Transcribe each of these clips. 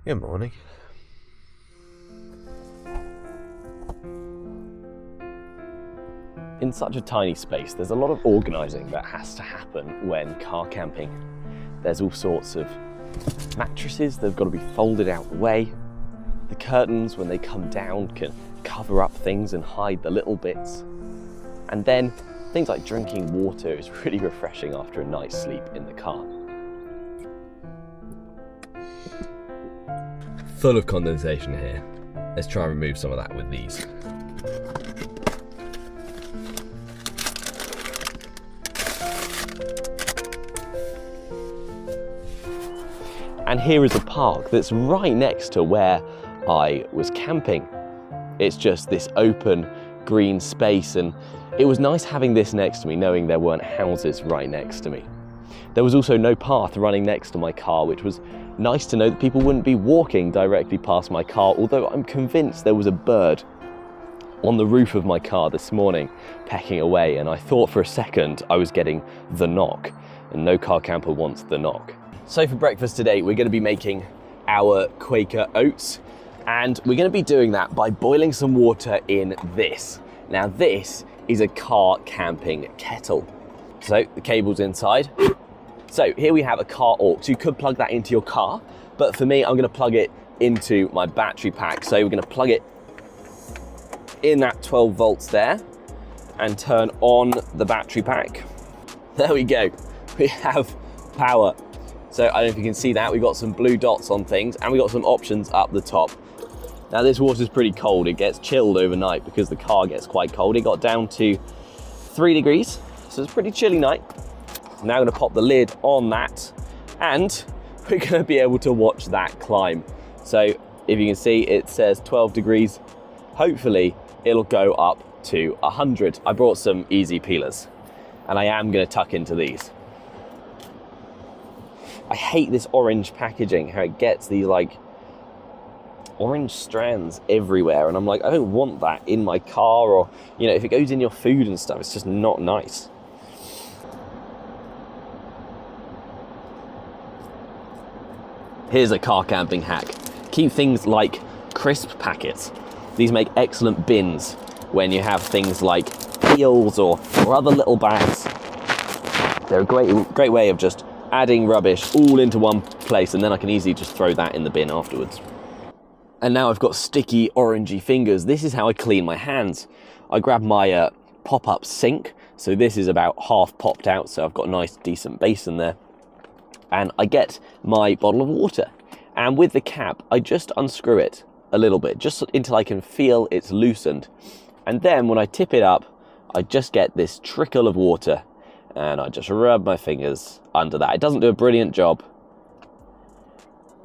Good morning. In such a tiny space, there's a lot of organising that has to happen when car camping. There's all sorts of mattresses that have got to be folded out the way. The curtains, when they come down, can cover up things and hide the little bits. And then things like drinking water is really refreshing after a night's sleep in the car. Full of condensation here. Let's try and remove some of that with these. And here is a park that's right next to where I was camping. It's just this open green space, and it was nice having this next to me, knowing there weren't houses right next to me. There was also no path running next to my car, which was nice to know that people wouldn't be walking directly past my car, although I'm convinced there was a bird on the roof of my car this morning pecking away, and I thought for a second I was getting the knock, and no car camper wants the knock. So for breakfast today, we're going to be making our Quaker oats, and we're going to be doing that by boiling some water in this. Now this is a car camping kettle. So the cable's inside. So here we have a car aux. You could plug that into your car, but for me, I'm going to plug it into my battery pack. So we're going to plug it in that 12 volts there and turn on the battery pack. There we go. We have power. So I don't know if you can see that. We've got some blue dots on things, and we've got some options up the top. Now this water's pretty cold. It gets chilled overnight because the car gets quite cold. It got down to 3 degrees, so it's a pretty chilly night. I'm now gonna pop the lid on that, and we're gonna be able to watch that climb. So if you can see, it says 12 degrees. Hopefully it'll go up to 100. I brought some easy peelers, and I am gonna tuck into these. I hate this orange packaging, how it gets these like orange strands everywhere, and I'm like, I don't want that in my car, or you know, if it goes in your food and stuff, it's just not nice. Here's a car camping hack. Keep things like crisp packets. These make excellent bins when you have things like peels or other little bags. They're a great way of just adding rubbish all into one place, and then I can easily just throw that in the bin afterwards. And now I've got sticky orangey fingers. This is how I clean my hands. I grab my pop-up sink. So this is about half popped out, so I've got a nice decent basin there. And I get my bottle of water. And with the cap, I just unscrew it a little bit, just until I can feel it's loosened. And then when I tip it up, I just get this trickle of water, and I just rub my fingers under that. It doesn't do a brilliant job,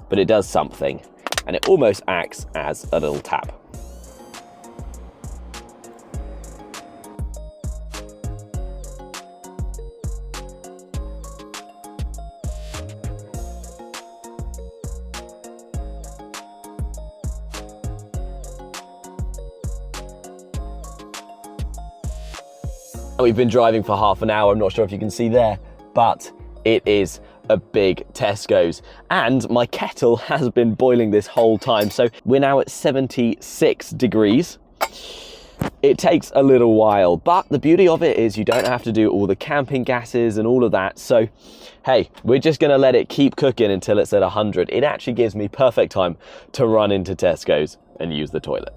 but it does something, and it almost acts as a little tap. We've been driving for half an hour. I'm not sure if you can see there, but it is a big Tesco's, and my kettle has been boiling this whole time. So we're now at 76 degrees. It takes a little while, but the beauty of it is you don't have to do all the camping gases and all of that. So hey, we're just gonna let it keep cooking until it's at 100. It actually gives me perfect time to run into Tesco's and use the toilet.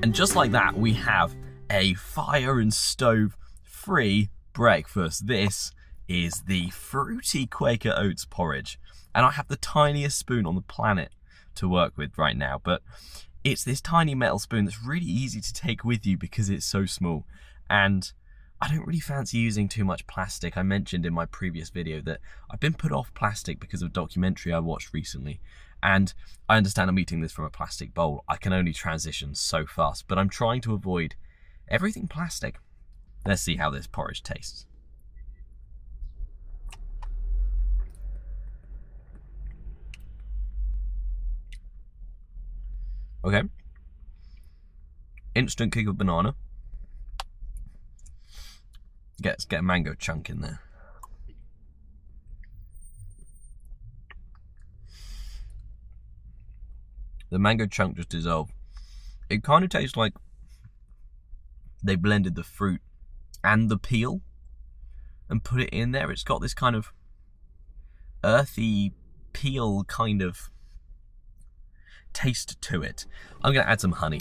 And just like that, we have a fire and stove free breakfast. This is the fruity Quaker Oats porridge. And I have the tiniest spoon on the planet to work with right now, but it's this tiny metal spoon that's really easy to take with you because it's so small. And I don't really fancy using too much plastic. I mentioned in my previous video that I've been put off plastic because of a documentary I watched recently. And I understand I'm eating this from a plastic bowl. I can only transition so fast, but I'm trying to avoid everything plastic. Let's see how this porridge tastes. Okay. Instant kick of banana. Let's get a mango chunk in there. The mango chunk just dissolved. It kind of tastes like they blended the fruit and the peel and put it in there. It's got this kind of earthy peel kind of taste to it. I'm gonna add some honey.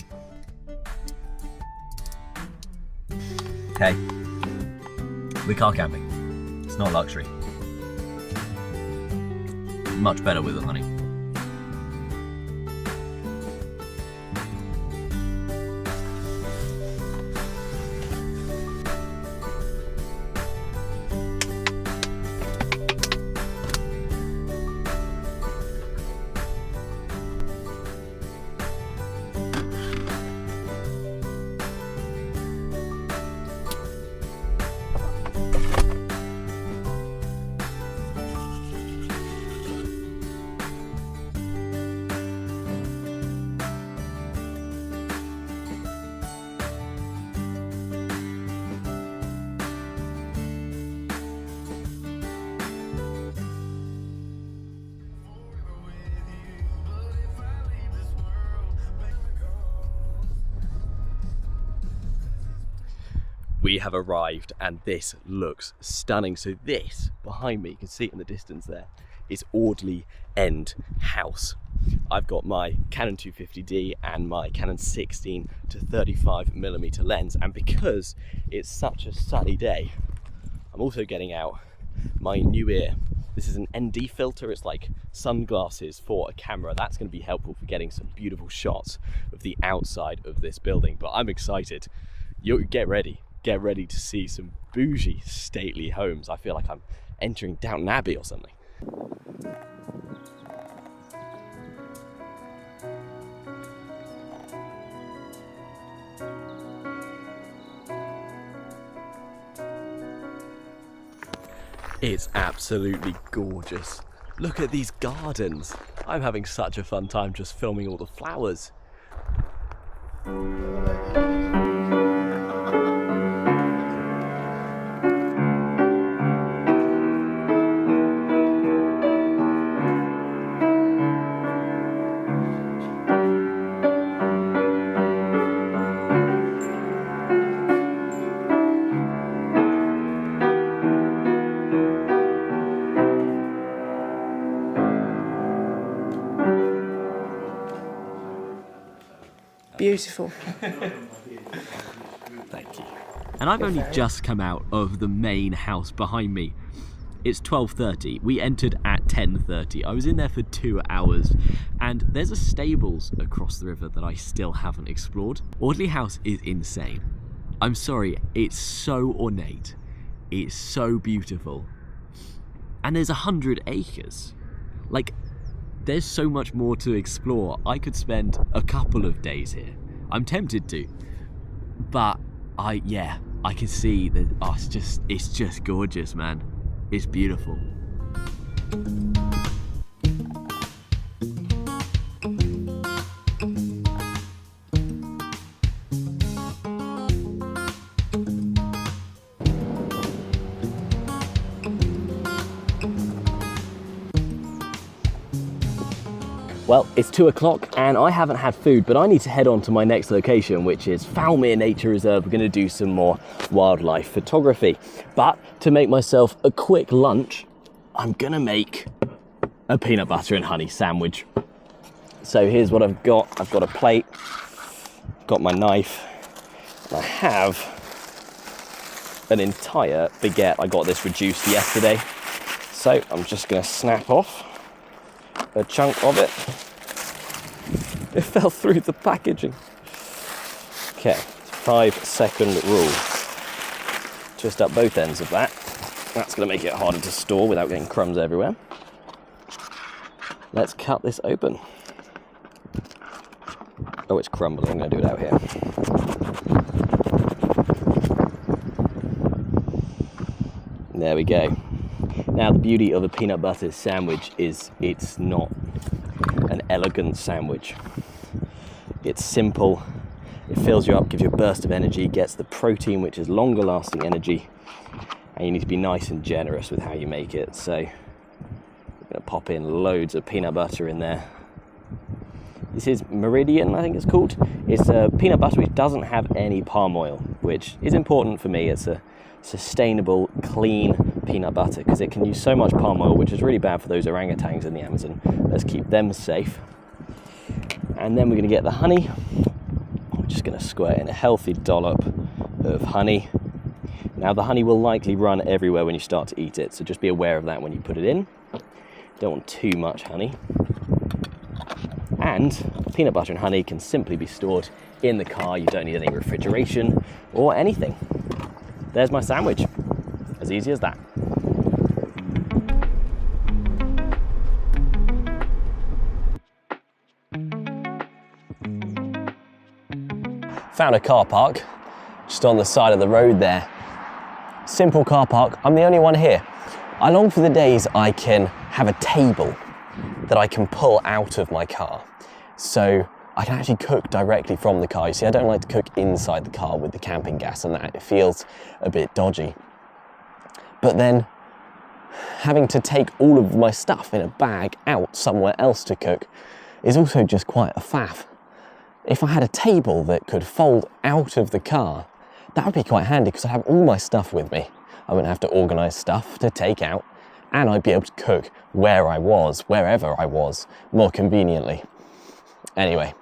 Okay, we're car camping. It's not luxury. Much better with the honey. We have arrived and this looks stunning. So this behind me, you can see it in the distance there, is Audley End House. I've got my Canon 250D and my Canon 16 to 35mm lens, and because it's such a sunny day, I'm also getting out my new ear. This is an ND filter. It's like sunglasses for a camera. That's going to be helpful for getting some beautiful shots of the outside of this building. But I'm excited. You get ready to see some bougie, stately homes. I feel like I'm entering Downton Abbey or something. It's absolutely gorgeous. Look at these gardens. I'm having such a fun time just filming all the flowers. Beautiful. Thank you. And I've only just come out of the main house behind me. It's 12:30. We entered at 10:30. I was in there for 2 hours, and there's a stables across the river that I still haven't explored. Audley House is insane. I'm sorry, it's so ornate. It's so beautiful. And there's 100 acres. Like, there's so much more to explore. I could spend a couple of days here. I'm tempted to, but I can see that it's just gorgeous, man. It's beautiful. Well, it's 2 o'clock and I haven't had food, but I need to head on to my next location, which is Falmere Nature Reserve. We're going to do some more wildlife photography. But to make myself a quick lunch, I'm going to make a peanut butter and honey sandwich. So here's what I've got. I've got a plate, got my knife, and I have an entire baguette. I got this reduced yesterday. So I'm just going to snap off a chunk of it. It fell through the packaging. Okay, 5-second rule. Twist up both ends of that. That's going to make it harder to store without getting crumbs everywhere. Let's cut this open. Oh, it's crumbling. I'm going to do it out here. There we go. Now, the beauty of a peanut butter sandwich is it's not an elegant sandwich. It's simple. It fills you up, gives you a burst of energy, gets the protein, which is longer lasting energy, and you need to be nice and generous with how you make it. So I'm going to pop in loads of peanut butter in there. This is Meridian, I think it's called. It's a peanut butter which doesn't have any palm oil, which is important for me. It's a sustainable, clean peanut butter because it can use so much palm oil, which is really bad for those orangutans in the Amazon. Let's keep them safe. And then we're going to get the honey. We're just going to squirt in a healthy dollop of honey. Now, the honey will likely run everywhere when you start to eat it, so just be aware of that when you put it in. Don't want too much honey. And peanut butter and honey can simply be stored in the car. You don't need any refrigeration or anything. There's my sandwich. As easy as that. Found a car park just on the side of the road there. Simple car park. I'm the only one here. I long for the days I can have a table that I can pull out of my car, so I can actually cook directly from the car. You see, I don't like to cook inside the car with the camping gas and that. It feels a bit dodgy. But then having to take all of my stuff in a bag out somewhere else to cook is also just quite a faff. If I had a table that could fold out of the car, that would be quite handy because I'd have all my stuff with me. I wouldn't have to organise stuff to take out, and I'd be able to cook wherever I was, more conveniently. Anyway,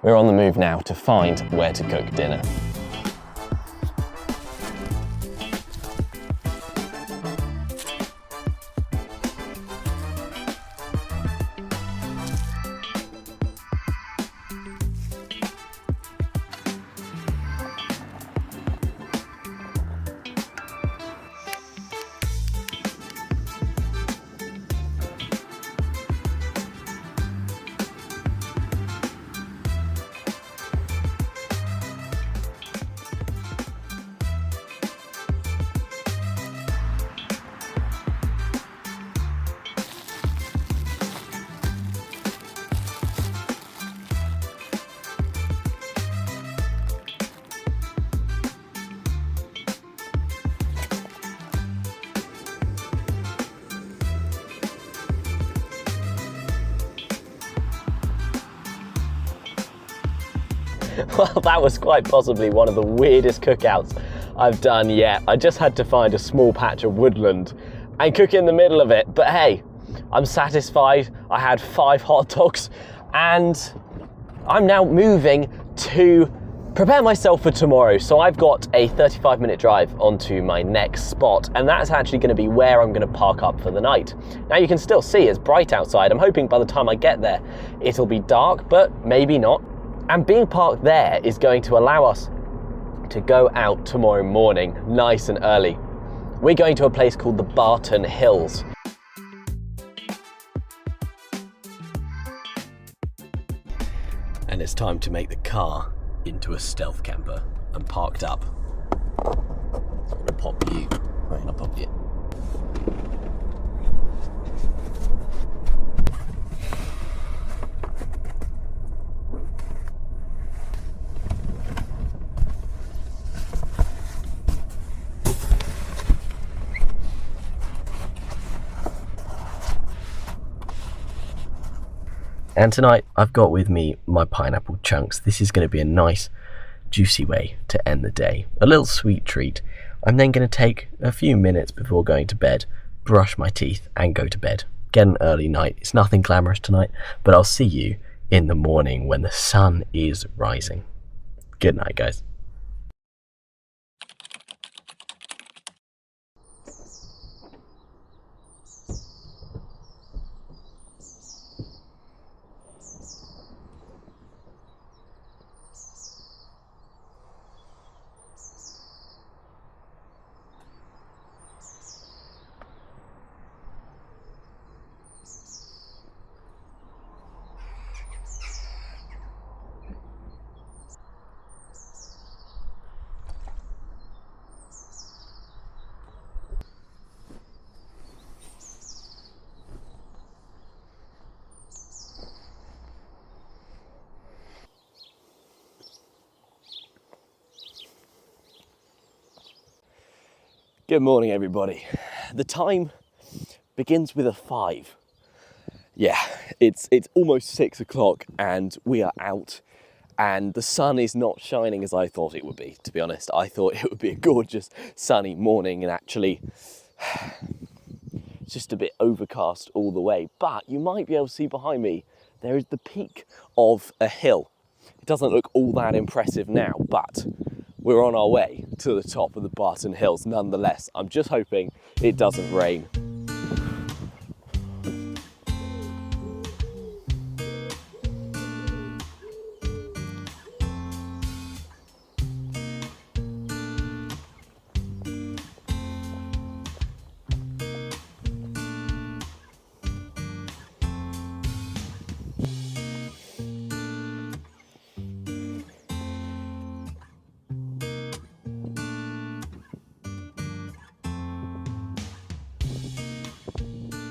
we're on the move now to find where to cook dinner. Well, that was quite possibly one of the weirdest cookouts I've done yet. I just had to find a small patch of woodland and cook in the middle of it. But hey, I'm satisfied. I had 5 hot dogs and I'm now moving to prepare myself for tomorrow. So I've got a 35-minute drive onto my next spot, and that's actually going to be where I'm going to park up for the night. Now you can still see it's bright outside. I'm hoping by the time I get there, it'll be dark, but maybe not. And being parked there is going to allow us to go out tomorrow morning nice and early. We're going to a place called the Barton Hills. And it's time to make the car into a stealth camper. I'm parked up. I'm gonna pop you. Right, I'll pop you. And tonight I've got with me my pineapple chunks. This is going to be a nice, juicy way to end the day. A little sweet treat. I'm then going to take a few minutes before going to bed, brush my teeth and go to bed. Get an early night. It's nothing glamorous tonight, but I'll see you in the morning when the sun is rising. Good night, guys. Good morning, everybody. The time begins with a 5. Yeah, it's almost 6 o'clock and we are out, and the sun is not shining as I thought it would be, to be honest. I thought it would be a gorgeous sunny morning, and actually it's just a bit overcast all the way. But you might be able to see behind me, there is the peak of a hill. It doesn't look all that impressive now, but we're on our way to the top of the Barton Hills nonetheless. I'm just hoping it doesn't rain.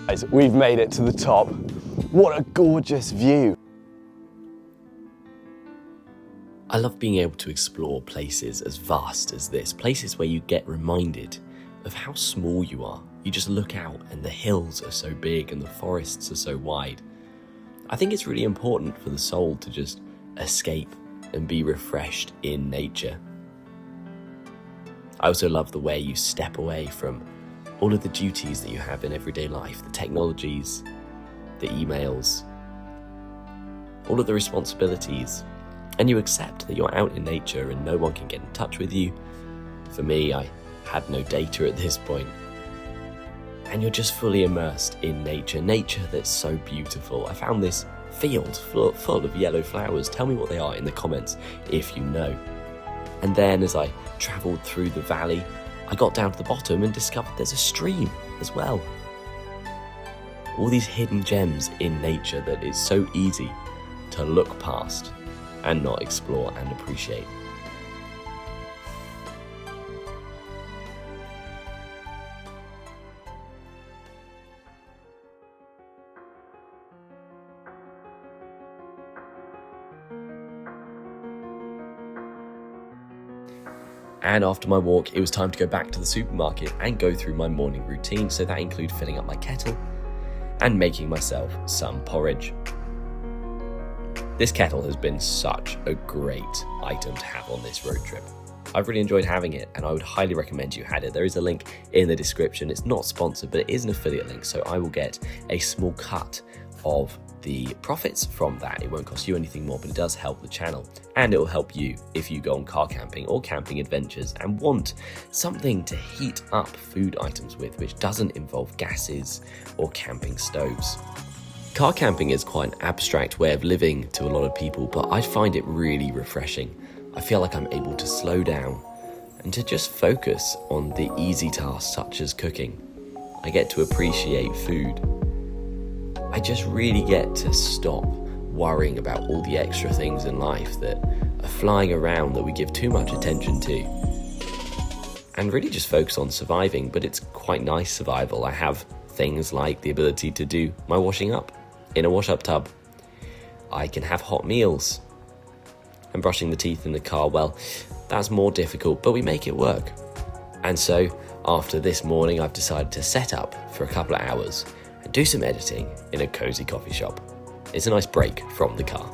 Guys, we've made it to the top. What a gorgeous view. I love being able to explore places as vast as this, places where you get reminded of how small you are. You just look out and the hills are so big and the forests are so wide. I think it's really important for the soul to just escape and be refreshed in nature. I also love the way you step away from all of the duties that you have in everyday life, the technologies, the emails, all of the responsibilities, and you accept that you're out in nature and no one can get in touch with you. For me, I had no data at this point. And you're just fully immersed in nature that's so beautiful. I found this field full of yellow flowers. Tell me what they are in the comments if you know. And then as I travelled through the valley, I got down to the bottom and discovered there's a stream as well. All these hidden gems in nature that is so easy to look past and not explore and appreciate. And after my walk, it was time to go back to the supermarket and go through my morning routine. So that included filling up my kettle and making myself some porridge. This kettle has been such a great item to have on this road trip. I've really enjoyed having it, and I would highly recommend you had it. There is a link in the description. It's not sponsored, but it is an affiliate link, so I will get a small cut of the profits from that. It won't cost you anything more, but it does help the channel, and it will help you if you go on car camping or camping adventures and want something to heat up food items with, which doesn't involve gases or camping stoves. Car camping is quite an abstract way of living to a lot of people, but I find it really refreshing. I feel like I'm able to slow down and to just focus on the easy tasks such as cooking. I get to appreciate food. I just really get to stop worrying about all the extra things in life that are flying around that we give too much attention to, and really just focus on surviving. But it's quite nice survival. I have things like the ability to do my washing up in a wash-up tub. I can have hot meals, and brushing the teeth in the car, well, that's more difficult, but we make it work. And so after this morning, I've decided to set up for a couple of hours and do some editing in a cozy coffee shop. It's a nice break from the car.